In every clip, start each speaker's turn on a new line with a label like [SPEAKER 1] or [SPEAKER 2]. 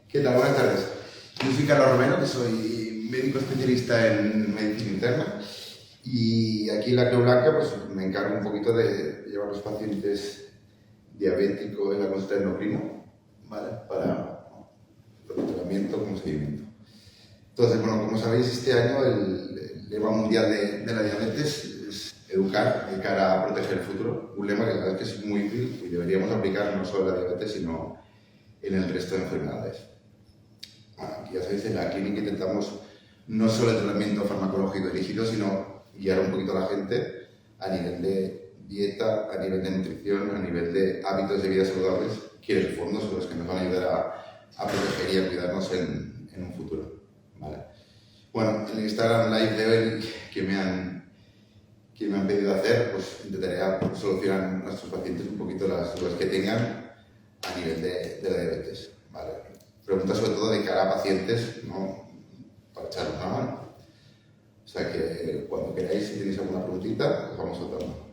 [SPEAKER 1] ¿Qué tal? Buenas tardes. Yo soy Carlos Romero, que soy médico especialista en medicina interna y aquí en la Creu Blanca pues, me encargo un poquito de llevar a los pacientes diabéticos en la consulta endocrino, ¿vale? Para tanto tratamiento como seguimiento. Entonces, bueno, como sabéis, este año el lema mundial de la diabetes es educar de cara a proteger el futuro, un lema que la verdad es que es muy útil y deberíamos aplicar no solo en la diabetes, sino en el resto de enfermedades. Bueno, aquí ya sabéis, en la clínica intentamos no solo el tratamiento farmacológico dirigido, sino guiar un poquito a la gente a nivel de dieta, a nivel de nutrición, a nivel de hábitos de vida saludables, que en el fondo son los que nos van a ayudar a proteger y a cuidarnos en un futuro. ¿Vale? Bueno, en el Instagram Live de hoy que me han pedido hacer, pues intentaré solucionar a nuestros pacientes un poquito las dudas que tengan a nivel de la diabetes. ¿Vale? Preguntas sobre todo de cara a pacientes, ¿no? Para echarnos una mano. O sea que cuando queráis, si tenéis alguna preguntita, os vamos soltando.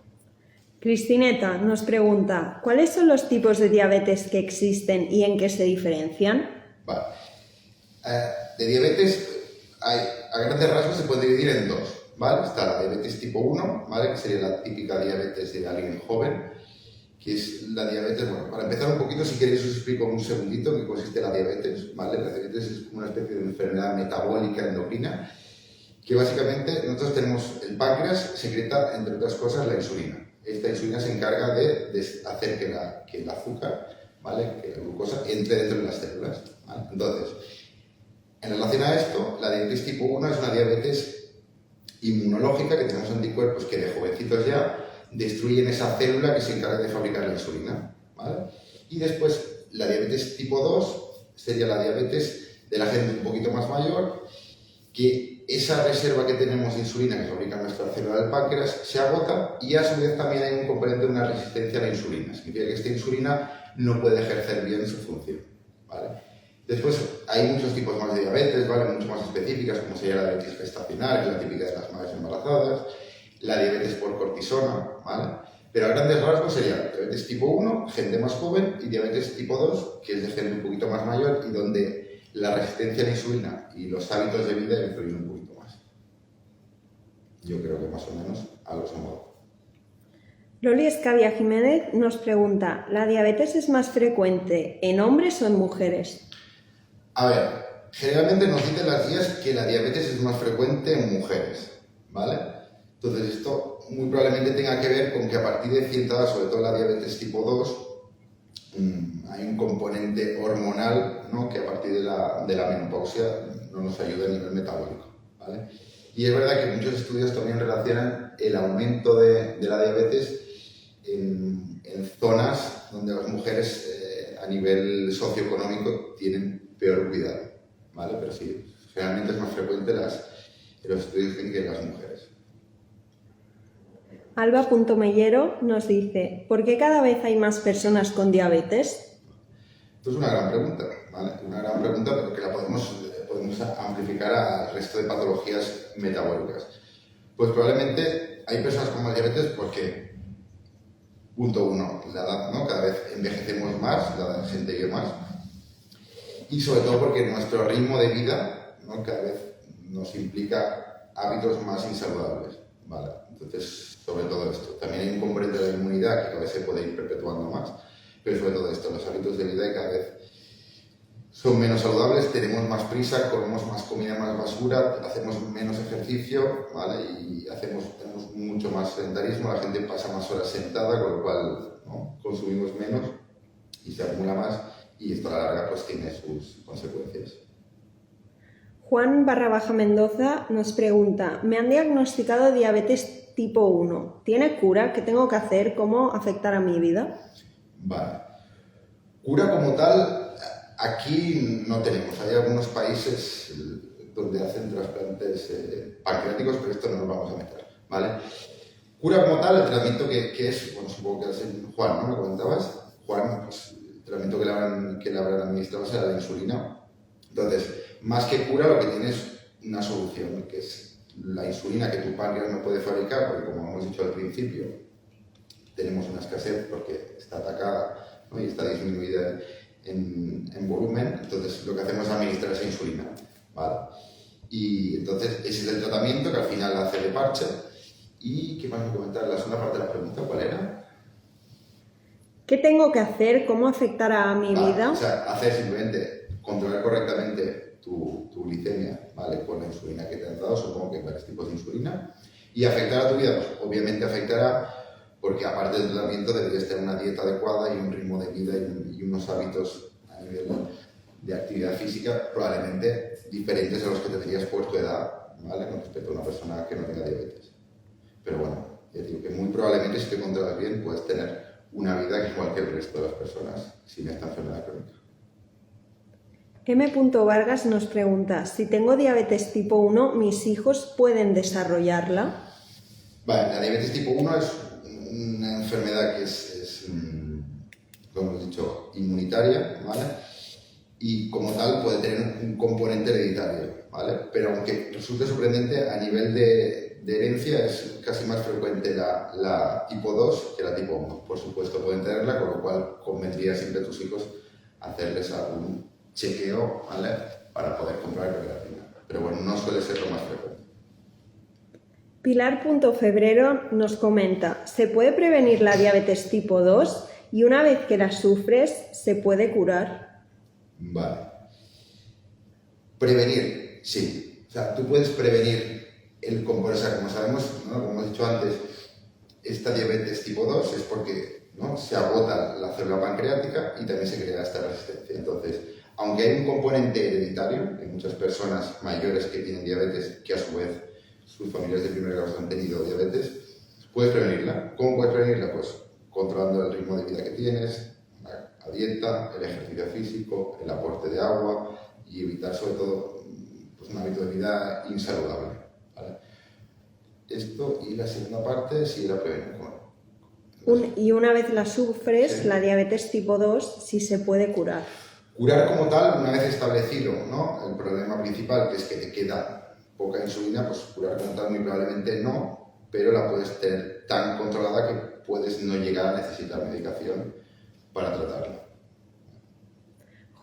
[SPEAKER 2] Cristineta nos pregunta, ¿cuáles son los tipos de diabetes que existen y en qué se diferencian?
[SPEAKER 1] Vale. De diabetes, a grandes rasgos se puede dividir en dos, ¿vale? Está la diabetes tipo 1, ¿vale? Que sería la típica diabetes de alguien joven, que es la diabetes, bueno, para empezar un poquito, si queréis os explico un segundito en qué consiste la diabetes, ¿vale? La diabetes es una especie de enfermedad metabólica endocrina, que básicamente nosotros tenemos el páncreas, secreta, entre otras cosas, la insulina. Esta insulina se encarga de hacer que el azúcar, ¿vale? Que la glucosa entre dentro de las células, ¿vale? Entonces, en relación a esto, la diabetes tipo 1 es una diabetes inmunológica, que tenemos anticuerpos que de jovencitos ya destruyen esa célula que se encarga de fabricar la insulina, ¿vale? Y después, la diabetes tipo 2 sería la diabetes de la gente un poquito más mayor, que esa reserva que tenemos de insulina que fabrica nuestra célula del páncreas se agota y a su vez también hay un componente de una resistencia a la insulina. Significa que esta insulina no puede ejercer bien su función, ¿vale? Después hay muchos tipos más de diabetes, ¿vale? Mucho más específicas, como sería la diabetes gestacional, que es la típica de las madres embarazadas, la diabetes por cortisona, ¿vale? Pero a grandes rasgos sería diabetes tipo 1, gente más joven, y diabetes tipo 2, que es de gente un poquito más mayor y donde la resistencia a la insulina y los hábitos de vida influyen un poquito más. Yo creo que más o menos a grosso modo.
[SPEAKER 2] Loli Escavia Jiménez nos pregunta, ¿la diabetes es más frecuente en hombres o en mujeres?
[SPEAKER 1] A ver, generalmente nos dicen las guías que la diabetes es más frecuente en mujeres, ¿vale? Entonces esto muy probablemente tenga que ver con que a partir de cierta edad, sobre todo la diabetes tipo 2, hay un componente hormonal, ¿no? Que a partir de la menopausia no nos ayuda a nivel metabólico, ¿vale? Y es verdad que muchos estudios también relacionan el aumento de la diabetes en zonas donde las mujeres a nivel socioeconómico tienen peor cuidado, ¿vale? Pero sí, generalmente es más frecuente los estudios que en las mujeres.
[SPEAKER 2] Alba.mellero nos dice, ¿por qué cada vez hay más personas con diabetes?
[SPEAKER 1] Esto es una gran pregunta, ¿vale? Una gran pregunta, pero que la podemos amplificar al resto de patologías metabólicas. Pues probablemente hay personas con más diabetes porque, punto uno, la edad, ¿no? Cada vez envejecemos más, la gente vive más, y sobre todo porque nuestro ritmo de vida, ¿no? Cada vez nos implica hábitos más insaludables, ¿vale? Entonces, sobre todo esto. También hay un componente de la inmunidad que cada vez se puede ir perpetuando más, pero sobre todo esto, los hábitos de vida cada vez son menos saludables, tenemos más prisa, comemos más comida, más basura, hacemos menos ejercicio, ¿vale? Y tenemos mucho más sedentarismo, la gente pasa más horas sentada, con lo cual, ¿no? Consumimos menos y se acumula más, y esto a la larga pues tiene sus consecuencias.
[SPEAKER 2] Juan_Mendoza nos pregunta, me han diagnosticado diabetes tipo 1, ¿tiene cura? ¿Qué tengo que hacer? ¿Cómo afectar a mi vida?
[SPEAKER 1] Vale. Cura como tal, aquí no tenemos. Hay algunos países donde hacen trasplantes pancreáticos, pero esto no nos vamos a meter, ¿vale? Cura como tal, el tratamiento que es, bueno, supongo que es Juan, ¿no? ¿Me comentabas? Juan, pues, el tratamiento que le habrán administrado será la insulina. Entonces, más que cura, lo que tiene es una solución, que es la insulina que tu páncreas no puede fabricar, porque como hemos dicho al principio, tenemos una escasez porque está atacada, ¿no? Y está disminuida en volumen, entonces lo que hacemos es administrar esa insulina, ¿vale? Y entonces ese es el tratamiento que al final hace de parche. ¿Y qué más me comentar? La segunda parte de la pregunta, ¿cuál era?
[SPEAKER 2] ¿Qué tengo que hacer? ¿Cómo afectará a mi vida?
[SPEAKER 1] O sea, hacer simplemente controlar correctamente tu glicemia, ¿vale? Con la insulina que te han dado, supongo que hay varios tipos de insulina. Y afectar a tu vida, pues obviamente afectará, porque aparte del tratamiento deberías tener una dieta adecuada y un ritmo de vida y unos hábitos a nivel de actividad física probablemente diferentes a los que tendrías por tu edad, ¿vale? Con respecto a una persona que no tenga diabetes. Pero bueno, ya digo que muy probablemente si te controlas bien puedes tener una vida igual que el resto de las personas sin esta enfermedad crónica.
[SPEAKER 2] M. Vargas nos pregunta, si tengo diabetes tipo 1, ¿mis hijos pueden desarrollarla?
[SPEAKER 1] Vale, la diabetes tipo 1 es una enfermedad que como hemos dicho, inmunitaria, ¿vale? Y como tal puede tener un componente hereditario, ¿vale? Pero aunque resulte sorprendente, a nivel de herencia es casi más frecuente la tipo 2 que la tipo 1. Por supuesto pueden tenerla, con lo cual convendría siempre a tus hijos hacerles algún chequeo, ¿vale? Para poder comprar creatina. Pero bueno, no suele ser lo más frecuente.
[SPEAKER 2] Pilar.febrero nos comenta, ¿se puede prevenir la diabetes tipo 2 y una vez que la sufres, se puede curar?
[SPEAKER 1] Vale. Prevenir, sí. O sea, tú puedes prevenir o sea, como sabemos, ¿no? Como hemos dicho antes, esta diabetes tipo 2 es porque, ¿no?, se agota la célula pancreática y también se crea esta resistencia. Entonces, aunque hay un componente hereditario, hay muchas personas mayores que tienen diabetes que a su vez sus familiares de primer grado han tenido diabetes, puedes prevenirla. ¿Cómo puedes prevenirla? Pues controlando el ritmo de vida que tienes, la dieta, el ejercicio físico, el aporte de agua y evitar sobre todo pues, un hábito de vida insaludable, ¿vale? Esto, y la segunda parte sí era prevenir.
[SPEAKER 2] Y una vez la sufres, sí, la diabetes tipo 2, sí se puede curar.
[SPEAKER 1] Curar como tal, una vez establecido, ¿no?, el problema principal, que es que te queda poca insulina, pues curar como tal muy probablemente no, pero la puedes tener tan controlada que puedes no llegar a necesitar medicación para tratarla.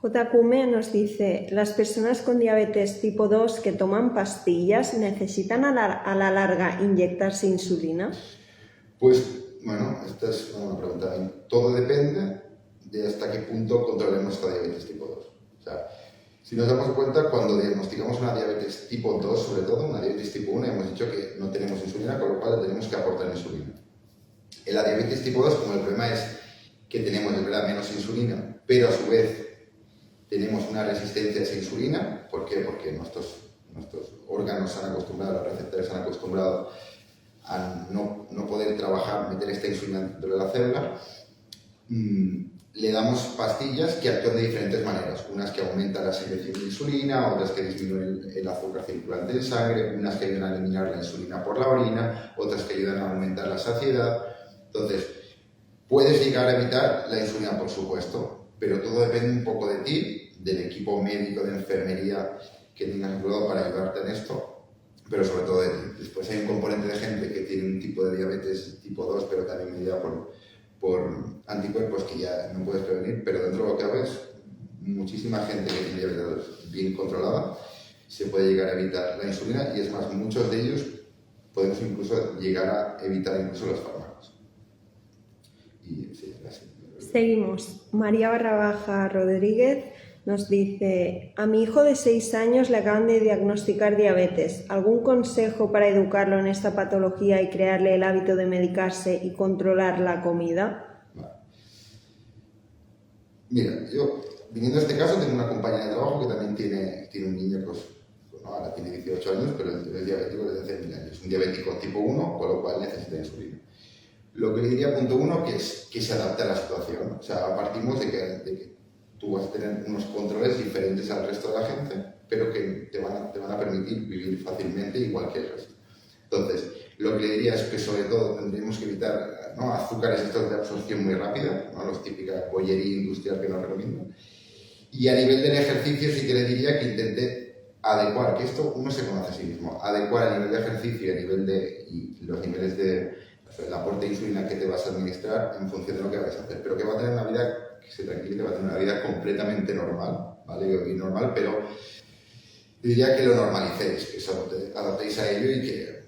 [SPEAKER 2] JQM nos dice, ¿las personas con diabetes tipo 2 que toman pastillas necesitan a la larga inyectarse insulina?
[SPEAKER 1] Pues, bueno, esta es una pregunta. Todo depende de hasta qué punto controlemos esta diabetes tipo 2. O sea, si nos damos cuenta, cuando diagnosticamos una diabetes tipo 2, sobre todo, una diabetes tipo 1, hemos dicho que no tenemos insulina, con lo cual tenemos que aportar insulina. En la diabetes tipo 2, como el problema es que tenemos, de verdad, menos insulina, pero a su vez tenemos una resistencia a esa insulina. ¿Por qué? Porque nuestros órganos se han acostumbrado, los receptores se han acostumbrado a no poder trabajar, meter esta insulina dentro de la célula. Le damos pastillas que actúan de diferentes maneras. Unas que aumentan la secreción de insulina, otras que disminuyen el azúcar circulante en sangre, unas que ayudan a eliminar la insulina por la orina, otras que ayudan a aumentar la saciedad. Entonces, puedes llegar a evitar la insulina, por supuesto, pero todo depende un poco de ti, del equipo médico, de enfermería que tengas incluido para ayudarte en esto, pero sobre todo de ti. Después hay un componente de gente que tiene un tipo de diabetes tipo 2, pero también medida por anticuerpos que ya no puedes prevenir, pero dentro de lo que ves, muchísima gente que tiene diabetes bien controlada se puede llegar a evitar la insulina y es más, muchos de ellos podemos incluso llegar a evitar incluso los fármacos. Y sí, así.
[SPEAKER 2] Seguimos. María Barrabaja Rodríguez nos dice, a mi hijo de 6 años le acaban de diagnosticar diabetes. ¿Algún consejo para educarlo en esta patología y crearle el hábito de medicarse y controlar la comida?
[SPEAKER 1] Vale. Mira, yo, viniendo a este caso, tengo una compañera de trabajo que también tiene un niño, pues, no, ahora tiene 18 años, pero es diabético desde hace 1000 años. Es un diabético tipo 1, con lo cual necesita insulina. Lo que le diría, punto 1, que es que se adapte a la situación. O sea, partimos de que tú vas a tener unos controles diferentes al resto de la gente, pero que te van a permitir vivir fácilmente igual que el resto. Entonces, lo que le diría es que sobre todo tendríamos que evitar, ¿no?, azúcares estos de absorción muy rápida, ¿no?, los típicas bollería industrial que nos recomiendan. Y a nivel del ejercicio sí que le diría que intente adecuar, que esto uno se conoce a sí mismo, adecuar a nivel de ejercicio y a nivel y los niveles de el aporte de insulina que te vas a administrar en función de lo que vayas a hacer, pero que va a tener una vida que se tranquilice, va a tener una vida completamente normal, ¿vale? Y normal, pero diría que lo normalicéis, que os adaptéis a ello y que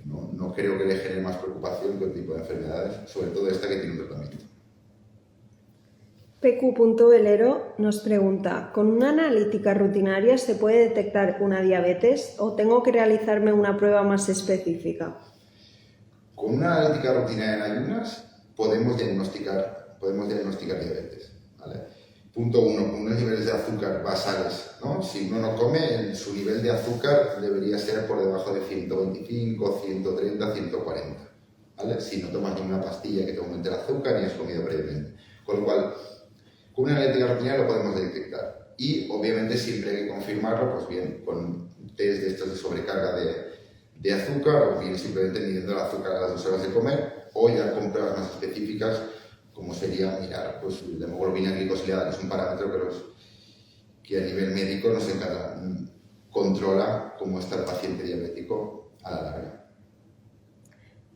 [SPEAKER 1] no creo que le genere más preocupación que otro tipo de enfermedades, sobre todo esta que tiene un tratamiento.
[SPEAKER 2] PQ.velero nos pregunta, ¿con una analítica rutinaria se puede detectar una diabetes o tengo que realizarme una prueba más específica?
[SPEAKER 1] Con una analítica rutinaria en ayunas podemos diagnosticar diabetes, ¿vale? Punto 1, con unos niveles de azúcar basales, ¿no? Si uno no come, su nivel de azúcar debería ser por debajo de 125, 130, 140, ¿vale? Si no tomas ninguna pastilla que te aumente el azúcar ni has comido previamente. Con lo cual, con una analítica rutinaria lo podemos detectar. Y, obviamente, siempre hay que confirmarlo, pues bien, con test de estos de sobrecarga de azúcar, o bien simplemente midiendo el azúcar a las 2 horas de comer, o ya con pruebas más específicas, como sería mirar pues, la hemoglobina glicosilada, que es un parámetro que a nivel médico nos controla cómo está el paciente diabético a la larga.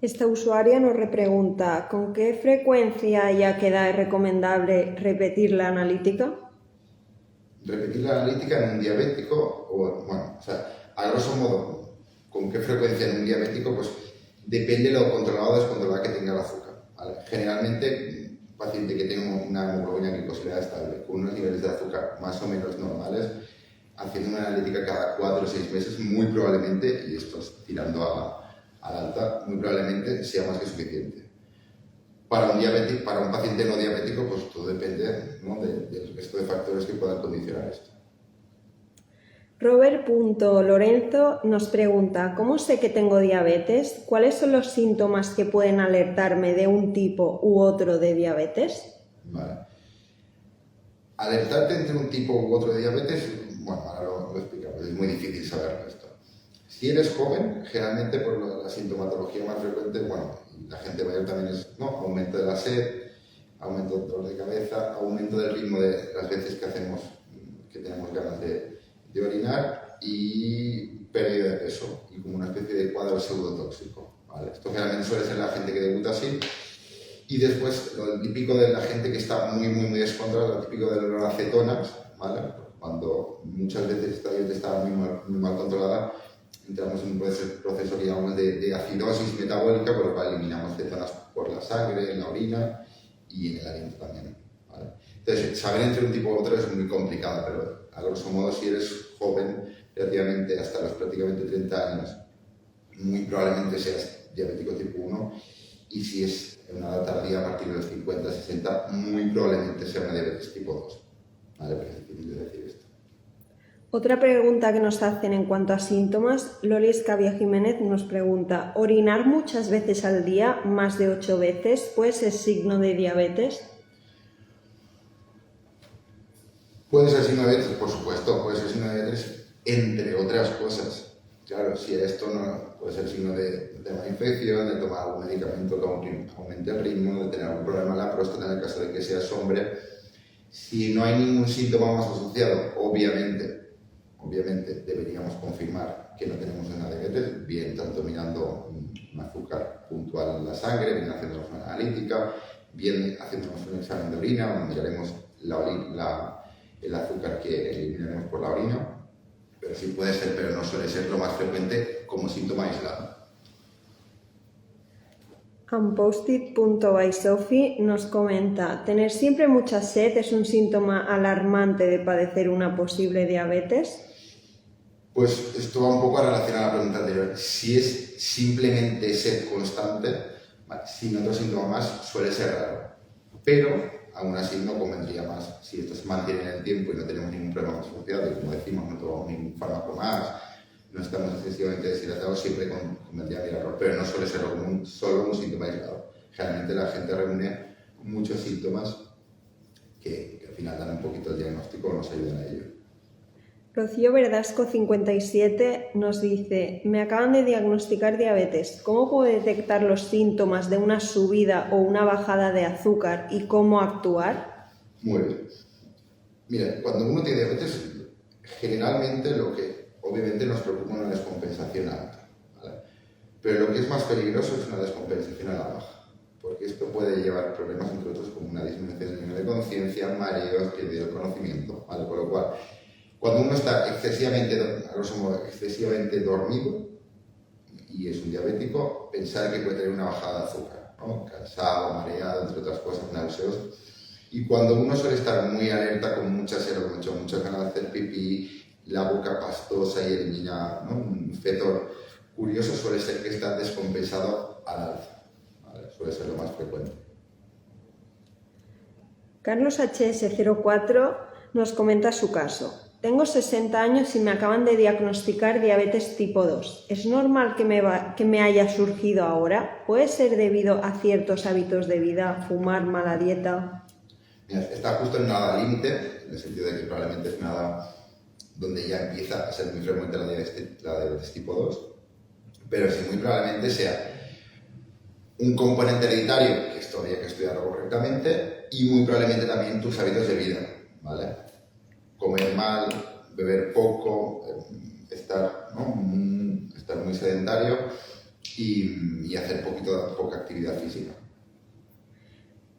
[SPEAKER 2] Esta usuaria nos repregunta, ¿con qué frecuencia y a qué edad es recomendable repetir la analítica?
[SPEAKER 1] Repetir la analítica en un diabético, a grosso modo, ¿con qué frecuencia en un diabético? Pues depende de lo controlado o descontrolado que tenga el azúcar, ¿vale? Generalmente, un paciente que tenga una hemoglobina glicosilada estable, con unos niveles de azúcar más o menos normales, haciendo una analítica cada 4 o 6 meses, muy probablemente, y esto es tirando al alta, muy probablemente sea más que suficiente. Para un paciente no diabético, pues todo depende, ¿no?, del resto de factores que puedan condicionar esto.
[SPEAKER 2] Robert.Lorenzo nos pregunta, ¿cómo sé que tengo diabetes? ¿Cuáles son los síntomas que pueden alertarme de un tipo u otro de diabetes?
[SPEAKER 1] Vale. Alertarte entre un tipo u otro de diabetes, bueno, ahora lo explicamos, es muy difícil saberlo esto. Si eres joven, generalmente por la sintomatología más frecuente, la gente mayor también es, ¿no?, aumento de la sed, aumento del dolor de cabeza, aumento del ritmo de las veces que tenemos ganas de orinar y pérdida de peso y como una especie de cuadro pseudotóxico, ¿vale? Esto generalmente suele ser la gente que debuta así. Y después, lo típico de la gente que está muy descontrolada, lo típico de las acetonas, ¿vale? Cuando muchas veces esta dieta está muy mal controlada, entramos en un proceso que llamamos de acidosis metabólica, por lo cual eliminamos cetonas por la sangre, en la orina y en el aliento también, ¿vale? Entonces, saber entre un tipo u otro es muy complicado, pero a grosso modo, si eres joven, relativamente hasta los prácticamente 30 años, muy probablemente seas diabético tipo 1, y si es en una edad tardía a partir de los 50, 60, muy probablemente sea una diabetes tipo 2. ¿Vale? Pero es difícil de decir esto.
[SPEAKER 2] Otra pregunta que nos hacen en cuanto a síntomas, Loli Escavia Jiménez nos pregunta, ¿orinar muchas veces al día, más de 8 veces, puede ser signo de diabetes?
[SPEAKER 1] Puede ser signo de diabetes, por supuesto, puede ser signo de diabetes, entre otras cosas. Claro, si esto no puede ser signo de una infección, de tomar algún medicamento que aumente el ritmo, de tener algún problema en la próstata en el caso de que seas hombre. Si no hay ningún síntoma más asociado, obviamente deberíamos confirmar que no tenemos una diabetes, bien tanto mirando un azúcar puntual en la sangre, bien haciéndonos una analítica, bien haciéndonos un examen de orina, donde miraremos el azúcar que eliminaremos por la orina. Pero sí puede ser, pero no suele ser lo más frecuente como síntoma aislado.
[SPEAKER 2] Unposted.bysophie nos comenta, ¿tener siempre mucha sed es un síntoma alarmante de padecer una posible diabetes?
[SPEAKER 1] Pues esto va un poco a relacionar a la pregunta anterior. Si es simplemente sed constante, sin otro síntoma más, suele ser raro. Pero aún así no convendría más. Si esto se mantiene en el tiempo y no tenemos ningún problema asociado, y como decimos, no tomamos ningún fármaco más, no estamos excesivamente deshidratados, siempre convendría mirarlo. Pero no suele ser solo un síntoma aislado. Generalmente la gente reúne muchos síntomas que al final dan un poquito el diagnóstico o nos ayudan a ello.
[SPEAKER 2] Rocío Verdasco 57 nos dice, me acaban de diagnosticar diabetes. ¿Cómo puedo detectar los síntomas de una subida o una bajada de azúcar y cómo actuar?
[SPEAKER 1] Muy bien. Mira, cuando uno tiene diabetes, generalmente lo que obviamente nos preocupa es una descompensación alta, ¿vale? Pero lo que es más peligroso es una descompensación a la baja. porque esto puede llevar problemas, entre otros, como una disminución de conciencia, mareos, pérdida del conocimiento, ¿vale? Con lo cual, cuando uno está excesivamente dormido y es un diabético, pensar que puede tener una bajada de azúcar, ¿no? Cansado, mareado, entre otras cosas, náuseos. Y cuando uno suele estar muy alerta, con mucha sed, muchas ganas de hacer pipí, la boca pastosa y elimina, ¿no?, un fetor curioso, suele ser que está descompensado al alza, ¿vale? Suele ser lo más frecuente.
[SPEAKER 2] Carlos HS04 nos comenta su caso. Tengo 60 años y me acaban de diagnosticar diabetes tipo 2. ¿Es normal que me haya surgido ahora? ¿Puede ser debido a ciertos hábitos de vida, fumar, mala dieta?
[SPEAKER 1] Mira, está justo en una edad límite, en el sentido de que probablemente es una edad donde ya empieza a ser muy frecuente la diabetes tipo 2, pero sí, muy probablemente sea un componente hereditario, que esto habría que estudiarlo correctamente, y muy probablemente también tus hábitos de vida, ¿vale? Comer mal, beber poco, estar muy sedentario y hacer poca actividad física.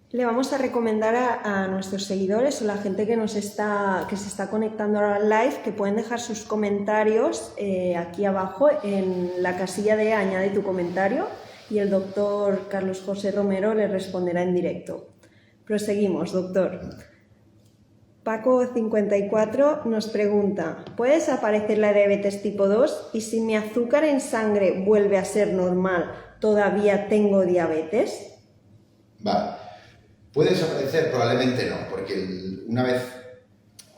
[SPEAKER 2] Le vamos a recomendar a nuestros seguidores o la gente que se está conectando ahora al live, que pueden dejar sus comentarios aquí abajo en la casilla de añade tu comentario y el doctor Carlos José Romero le responderá en directo. Proseguimos, doctor. Paco54 nos pregunta, ¿puede desaparecer la diabetes tipo 2 y si mi azúcar en sangre vuelve a ser normal, todavía tengo diabetes?
[SPEAKER 1] Vale. ¿Puede desaparecer? Probablemente no, porque una vez,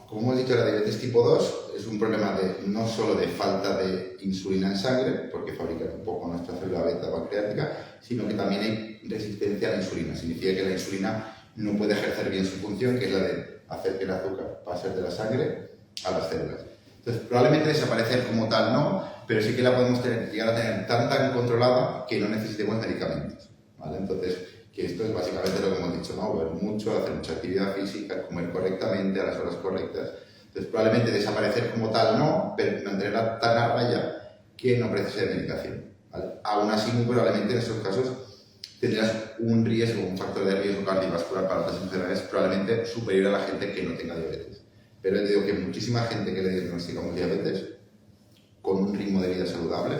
[SPEAKER 1] como hemos dicho, la diabetes tipo 2 es un problema no solo de falta de insulina en sangre, porque fabrica un poco nuestra célula beta pancreática, sino que también hay resistencia a la insulina. Significa que la insulina no puede ejercer bien su función, que es la de hacer que el azúcar pase de la sangre a las células. Entonces, probablemente desaparecer como tal no, pero sí que la podemos llegar a tener tan controlada que no necesitemos medicamentos, ¿vale? Entonces, que esto es básicamente lo que hemos dicho, ¿no? Beber mucho, hacer mucha actividad física, comer correctamente a las horas correctas. Entonces, probablemente desaparecer como tal no, pero mantenerla tan a raya que no precise de medicación, ¿vale? Aún así, muy probablemente en estos casos tendrás un riesgo, un factor de riesgo cardiovascular para otras enfermedades probablemente superior a la gente que no tenga diabetes. Pero te digo que muchísima gente que le diagnosticamos diabetes, con un ritmo de vida saludable,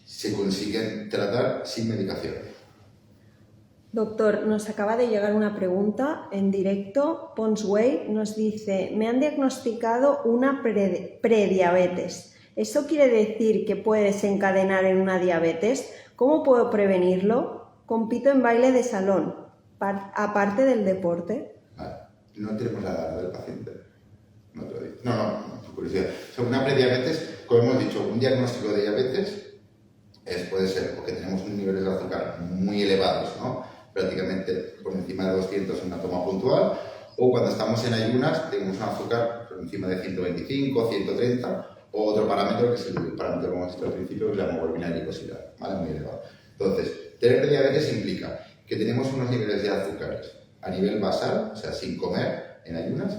[SPEAKER 1] se consiguen tratar sin medicación.
[SPEAKER 2] Doctor, nos acaba de llegar una pregunta en directo. Ponsway nos dice, me han diagnosticado una prediabetes. ¿Eso quiere decir que puede desencadenar en una diabetes? ¿Cómo puedo prevenirlo? Compito en baile de salón, aparte del deporte.
[SPEAKER 1] Vale. No tenemos la edad del paciente. No te lo digo. No, por curiosidad. O sea, una prediabetes, como hemos dicho, un diagnóstico de diabetes puede ser porque tenemos unos niveles de azúcar muy elevados, ¿no? Prácticamente por encima de 200 en una toma puntual, o cuando estamos en ayunas tenemos un azúcar por encima de 125, 130, o otro parámetro que es el parámetro que hemos visto al principio, que es la hemoglobina glicosilada, ¿vale? Muy elevado. Entonces, tener prediabetes implica que tenemos unos niveles de azúcares a nivel basal, o sea, sin comer, en ayunas,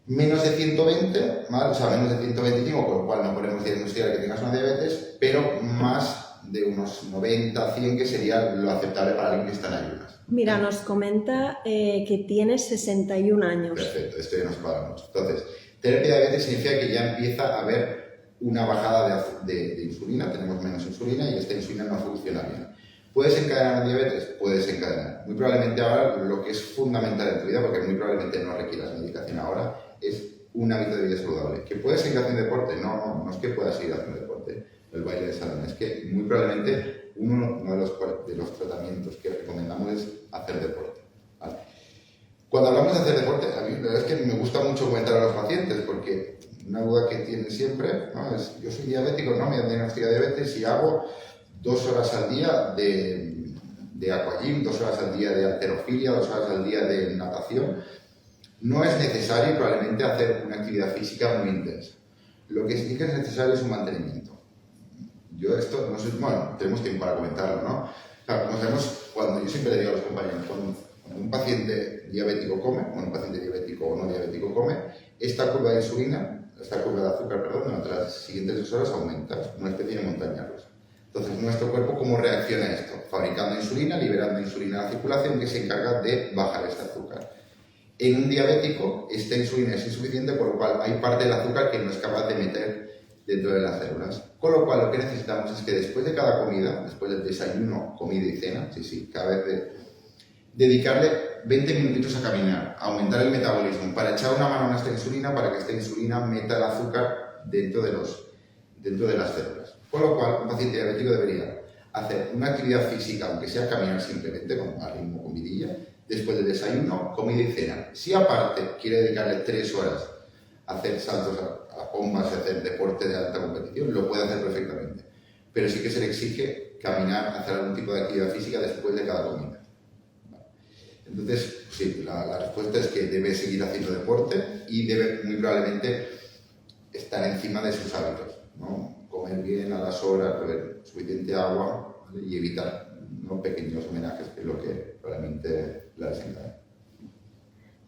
[SPEAKER 1] menos de 120, ¿vale? O sea, menos de 125, con lo cual no podemos diagnosticar que tengas una diabetes, pero más de unos 90, 100, que sería lo aceptable para alguien que está en ayunas.
[SPEAKER 2] Mira, nos comenta que tienes 61 años.
[SPEAKER 1] Perfecto, esto ya nos cuadra mucho. Entonces, tener prediabetes significa que ya empieza a haber una bajada de insulina, tenemos menos insulina y esta insulina no funciona bien. ¿Puedes encadenar diabetes? Puedes encadenar. Muy probablemente ahora lo que es fundamental en tu vida, porque muy probablemente no requieras medicación ahora, es un hábito de vida saludable. ¿Que puedes seguir haciendo deporte? No es que puedas seguir haciendo deporte, el baile de salón. Es que muy probablemente uno de los tratamientos que recomendamos es hacer deporte, ¿vale? Cuando hablamos de hacer deporte, a mí la verdad es que me gusta mucho comentar a los pacientes, porque una duda que tienen siempre, ¿no?, es, yo soy diabético, no me han diagnosticado diabetes y hago 2 horas al día de aquagym, 2 horas al día de halterofilia, 2 horas al día de natación. No es necesario probablemente hacer una actividad física muy intensa. Lo que sí que es necesario es un mantenimiento. Yo esto, no sé, bueno, tenemos tiempo para comentarlo, ¿no? O sea, como sabemos, yo siempre le digo a los compañeros, cuando un paciente diabético come, un paciente diabético o no diabético come, esta curva de azúcar, durante las siguientes 2 horas aumenta, es una especie de montaña rusa. Entonces, nuestro cuerpo, ¿cómo reacciona a esto? Fabricando insulina, liberando insulina a la circulación, que se encarga de bajar este azúcar. En un diabético, esta insulina es insuficiente, por lo cual hay parte del azúcar que no es capaz de meter dentro de las células. Con lo cual, lo que necesitamos es que después de cada comida, después del desayuno, comida y cena, cada vez dedicarle 20 minutitos a caminar, a aumentar el metabolismo, para echar una mano a esta insulina, para que esta insulina meta el azúcar dentro de las células. Con lo cual, un paciente diabético debería hacer una actividad física, aunque sea caminar simplemente, a ritmo con vidilla, después del desayuno, comida y cena. Si aparte quiere dedicarle 3 horas a hacer saltos a bombas y hacer deporte de alta competición, lo puede hacer perfectamente. Pero sí que se le exige caminar, hacer algún tipo de actividad física después de cada comida. Entonces, sí, la respuesta es que debe seguir haciendo deporte y debe muy probablemente estar encima de sus hábitos, ¿no? Comer bien a las horas, beber suficiente agua, ¿vale? Y evitar, ¿no?, pequeños homenajes, que es lo que realmente la desencadena.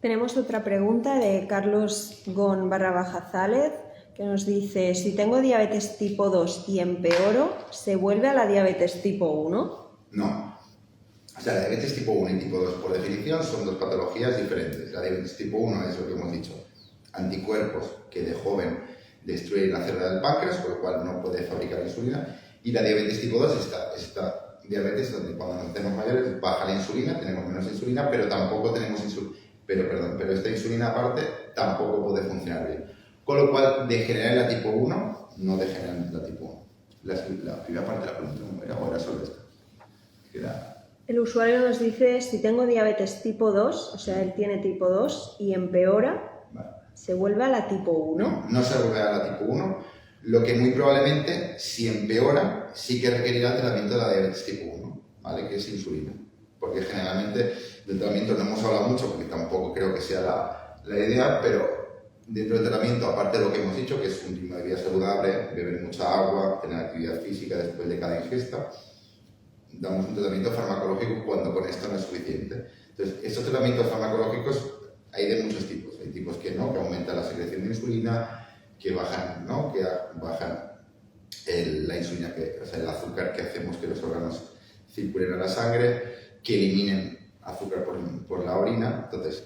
[SPEAKER 2] Tenemos otra pregunta de Carlos Gon_Zález, que nos dice: si tengo diabetes tipo 2 y empeoro, ¿se vuelve a la diabetes tipo 1?
[SPEAKER 1] No. O sea, la diabetes tipo 1 y tipo 2, por definición, son dos patologías diferentes. La diabetes tipo 1 es lo que hemos dicho, anticuerpos que de joven destruyen la célula del páncreas, por lo cual no puede fabricar insulina. Y la diabetes tipo 2 es esta diabetes donde cuando nos hacemos mayores baja la insulina, tenemos menos insulina, pero tampoco tenemos insulina. Pero esta insulina aparte tampoco puede funcionar bien. Con lo cual, degenerar en la tipo 1, no degenerar en la tipo 1. La primera parte de la pregunta no era ahora solo esta.
[SPEAKER 2] El usuario nos dice: si tengo diabetes tipo 2, o sea, él tiene tipo 2 y empeora,
[SPEAKER 1] Vale.
[SPEAKER 2] ¿se vuelve a la tipo 1?
[SPEAKER 1] No se vuelve a la tipo 1. Lo que muy probablemente, si empeora, sí que requerirá el tratamiento de la diabetes tipo 1, ¿vale? Que es insulina. Porque generalmente del tratamiento no hemos hablado mucho, porque tampoco creo que sea la idea, pero dentro del tratamiento, aparte de lo que hemos dicho, que es un ritmo de vida saludable, beber mucha agua, tener actividad física después de cada ingesta, damos un tratamiento farmacológico cuando con esto no es suficiente. Entonces, estos tratamientos farmacológicos hay de muchos tipos. Hay tipos que no, que aumentan la secreción de insulina, que bajan, ¿no?, que bajan la insulina, o sea, el azúcar que hacemos que los órganos circulen a la sangre, que eliminen azúcar por la orina. Entonces,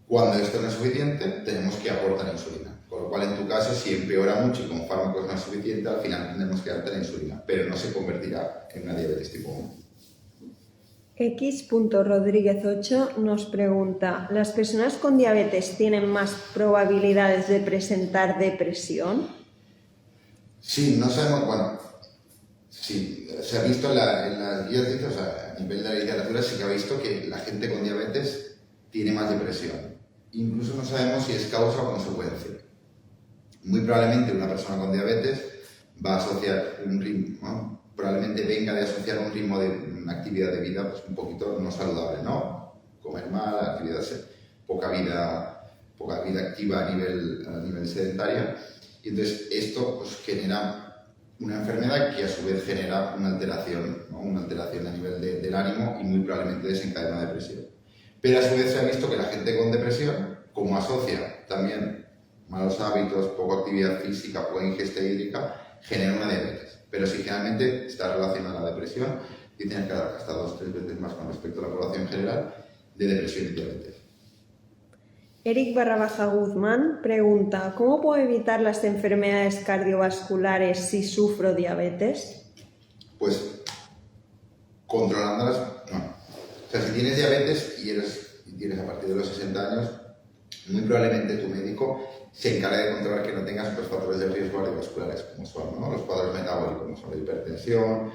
[SPEAKER 1] cuando esto no es suficiente, tenemos que aportar insulina. Con lo cual, en tu caso, si empeora mucho y con fármacos no es suficiente, al final tendremos que darte la insulina, pero no se convertirá en una diabetes tipo 1.
[SPEAKER 2] X.Rodríguez8 nos pregunta: ¿las personas con diabetes tienen más probabilidades de presentar depresión?
[SPEAKER 1] Sí, no sabemos, bueno, sí, se ha visto en las guías, o sea, a nivel de la literatura sí que ha visto que la gente con diabetes tiene más depresión. Incluso no sabemos si es causa o consecuencia. Muy probablemente una persona con diabetes va a asociar un ritmo, ¿no?, probablemente venga de asociar un ritmo de una actividad de vida pues un poquito no saludable, ¿no? Comer mal, poca vida activa a nivel sedentaria. Y entonces esto pues genera una enfermedad que a su vez genera una alteración, ¿no?, una alteración a nivel del ánimo y muy probablemente desencadena depresión. Pero a su vez se ha visto que la gente con depresión, como asocia también malos hábitos, poca actividad física, poca ingesta hídrica, genera una diabetes. Pero si generalmente está relacionada a la depresión, y tiene que dar hasta 2 o 3 veces más con respecto a la población general de depresión y diabetes.
[SPEAKER 2] Eric_Guzmán pregunta: ¿cómo puedo evitar las enfermedades cardiovasculares si sufro diabetes?
[SPEAKER 1] Pues controlándolas, no. O sea, si tienes diabetes y tienes a partir de los 60 años, muy probablemente tu médico se encarga de controlar que no tengas otros factores de riesgo cardiovasculares, como son, ¿no?, los cuadros metabólicos, como son la hipertensión,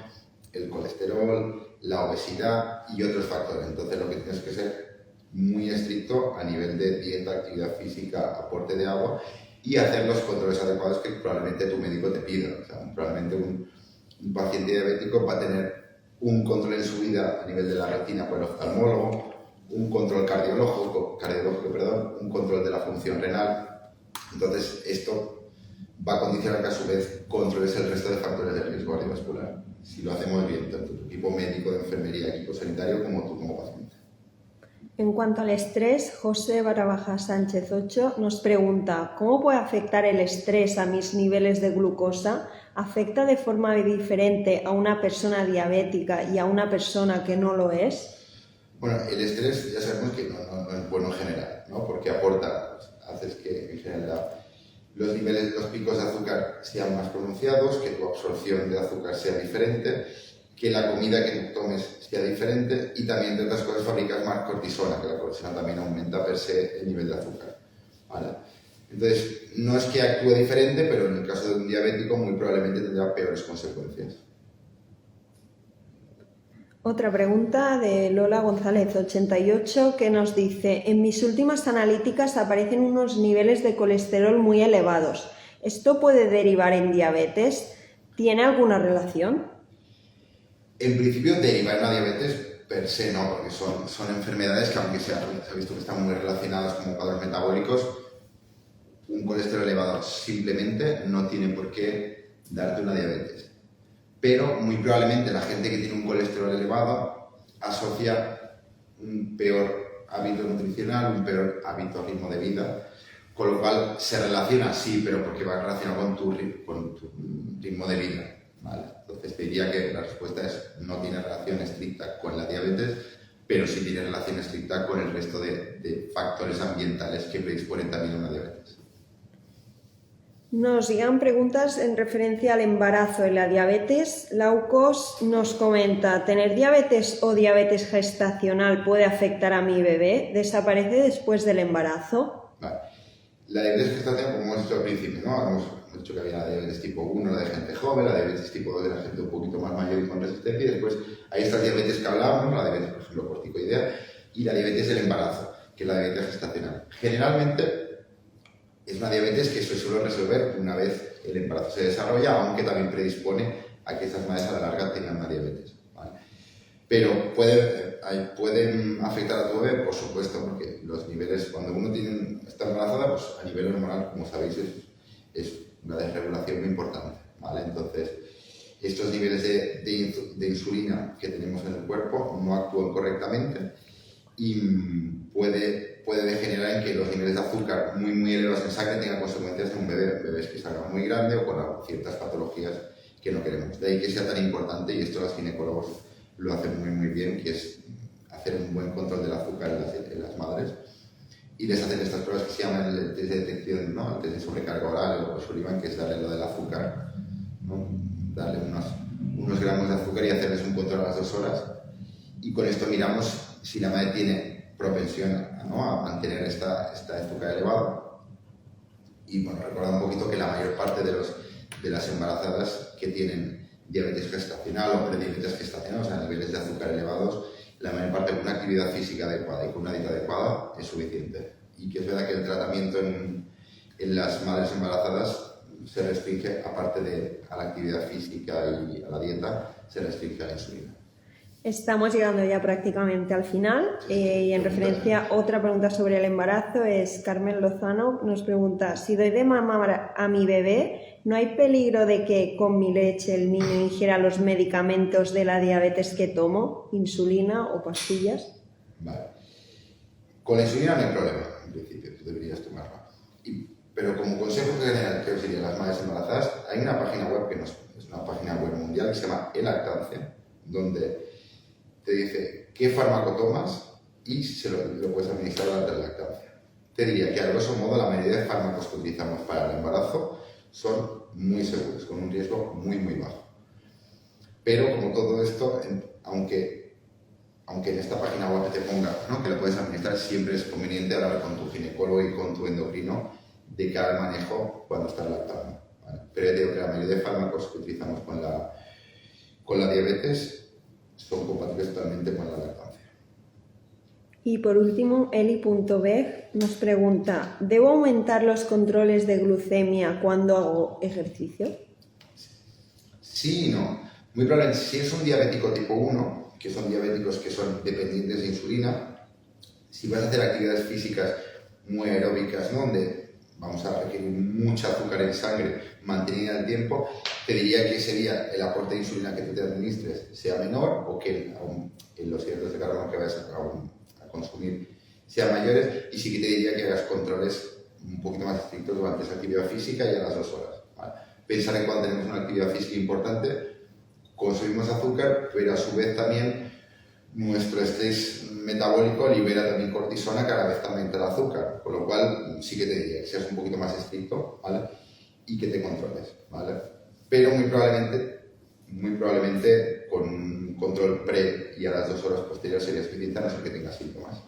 [SPEAKER 1] el colesterol, la obesidad y otros factores. Entonces lo que tienes que ser muy estricto a nivel de dieta, actividad física, aporte de agua y hacer los controles adecuados que probablemente tu médico te pida. O sea, probablemente un paciente diabético va a tener un control en su vida a nivel de la retina por el oftalmólogo, un control cardiológico, un control de la función renal. Entonces, esto va a condicionar que a su vez controles el resto de factores de riesgo cardiovascular. Si lo hacemos bien, tanto tu equipo médico de enfermería, equipo sanitario, como tú como paciente.
[SPEAKER 2] En cuanto al estrés, José Sánchez 8 nos pregunta, ¿cómo puede afectar el estrés a mis niveles de glucosa? ¿Afecta de forma diferente a una persona diabética y a una persona que no lo es?
[SPEAKER 1] Bueno, el estrés ya sabemos que no es bueno en general, ¿no? Porque aporta, haces que en general los niveles, los picos de azúcar sean más pronunciados, que tu absorción de azúcar sea diferente, que la comida que tomes sea diferente y también, entre otras cosas, fabricas más cortisona, que la cortisona también aumenta per se el nivel de azúcar, ¿vale? Entonces, no es que actúe diferente, pero en el caso de un diabético muy probablemente tendrá peores consecuencias.
[SPEAKER 2] Otra pregunta de Lola González 88 que nos dice, en mis últimas analíticas aparecen unos niveles de colesterol muy elevados. ¿Esto puede derivar en diabetes? ¿Tiene alguna relación?
[SPEAKER 1] En principio, derivar en la diabetes per se no, porque son enfermedades que, aunque se ha visto que están muy relacionadas con cuadros metabólicos, un colesterol elevado simplemente no tiene por qué darte una diabetes. Pero muy probablemente la gente que tiene un colesterol elevado asocia un peor hábito nutricional, un peor hábito ritmo de vida, con lo cual se relaciona, sí, pero porque va relacionado con tu ritmo de vida, ¿vale? Entonces te diría que la respuesta es no tiene relación estricta con la diabetes, pero sí tiene relación estricta con el resto de factores ambientales que predisponen también a una diabetes.
[SPEAKER 2] Nos llegan preguntas en referencia al embarazo y la diabetes. Laucos nos comenta, ¿tener diabetes o diabetes gestacional puede afectar a mi bebé? ¿Desaparece después del embarazo?
[SPEAKER 1] Vale. La diabetes gestacional, como hemos dicho al principio, ¿no? Hemos dicho que había la diabetes tipo 1, la de gente joven, la diabetes tipo 2 de la gente un poquito más mayor y con resistencia, y después hay estas diabetes que hablábamos, la diabetes, por ejemplo, corticoidea, y la diabetes del embarazo, que es la diabetes gestacional. Generalmente, es una diabetes que se suele resolver una vez el embarazo se desarrolla, aunque también predispone a que estas madres a la larga tengan una diabetes, ¿vale? Pero pueden afectar a tu bebé, por supuesto, porque los niveles, cuando uno está embarazada, pues a nivel hormonal, como sabéis, es una desregulación muy importante, ¿vale? Entonces, estos niveles de insulina que tenemos en el cuerpo no actúan correctamente y puede degenerar en que los niveles de azúcar muy elevados en sangre tengan consecuencias en un bebé, bebés que salgan muy grande o con ciertas patologías que no queremos. De ahí que sea tan importante, y esto los ginecólogos lo hacen muy bien, que es hacer un buen control del azúcar en las madres y les hacen estas pruebas que se llaman el test de detección, ¿no? El test de sobrecarga oral, o Sullivan, que es darle lo del azúcar, ¿no? Darle unos gramos de azúcar y hacerles un control a las 2 horas, y con esto miramos si la madre tiene propensión, ¿no?, a mantener este azúcar elevado. Y bueno, recordad un poquito que la mayor parte de las embarazadas que tienen diabetes gestacional o prediabetes gestacional, o sea, niveles de azúcar elevados, la mayor parte con una actividad física adecuada y con una dieta adecuada es suficiente. Y que es verdad que el tratamiento en las madres embarazadas se restringe, aparte a la actividad física y a la dieta, se restringe a la insulina.
[SPEAKER 2] Estamos llegando ya prácticamente al final y en referencia a otra pregunta sobre el embarazo es Carmen Lozano nos pregunta, si doy de mamar a mi bebé, ¿no hay peligro de que con mi leche el niño ingiera los medicamentos de la diabetes que tomo, insulina o pastillas?
[SPEAKER 1] Vale. Con la insulina no hay problema, en principio, tú deberías tomarla. Pero como consejo general que os diría a las madres embarazadas, hay una página web que es una página web mundial que se llama eLactancia, donde te dice qué fármaco tomas y se lo puedes administrar durante la lactancia. Te diría que a grosso modo la mayoría de fármacos que utilizamos para el embarazo son muy seguros, con un riesgo muy bajo. Pero como todo esto, aunque en esta página web te ponga, ¿no?, que lo puedes administrar, siempre es conveniente hablar con tu ginecólogo y con tu endocrino de cara al manejo cuando estás lactando, ¿vale? Pero ya digo que la mayoría de fármacos que utilizamos con la diabetes son compatibles totalmente con la lactancia.
[SPEAKER 2] Y por último, Eli.beg nos pregunta, ¿debo aumentar los controles de glucemia cuando hago ejercicio?
[SPEAKER 1] Sí y no. Muy probablemente, si es un diabético tipo 1, que son diabéticos que son dependientes de insulina, si vas a hacer actividades físicas muy aeróbicas, ¿no?, donde vamos a requerir mucha azúcar en sangre mantenida en el tiempo, te diría que sería el aporte de insulina que tú te administres sea menor, o que en los hidratos de carbono que vayas a consumir sean mayores, y sí que te diría que hagas controles un poquito más estrictos durante esa actividad física y a las 2 horas. ¿Vale? Pensar en cuando tenemos una actividad física importante, consumimos azúcar, pero a su vez también nuestro estrés metabólico libera también cortisona, cada vez aumenta el azúcar, con lo cual sí que te diría que seas un poquito más estricto, ¿vale? Y que te controles, ¿vale? Pero muy probablemente con un control pre y a las 2 horas posteriores sería suficiente, a no ser que tengas síntomas.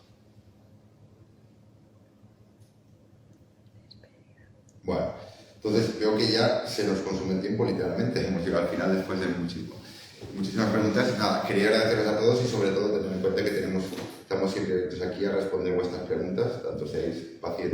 [SPEAKER 1] Bueno, entonces veo que ya se nos consume el tiempo literalmente, hemos llegado al final después de muchísimas preguntas. Nada, quería agradeceros a todos y sobre todo tener en cuenta que estamos siempre aquí a responder vuestras preguntas, tanto seáis pacientes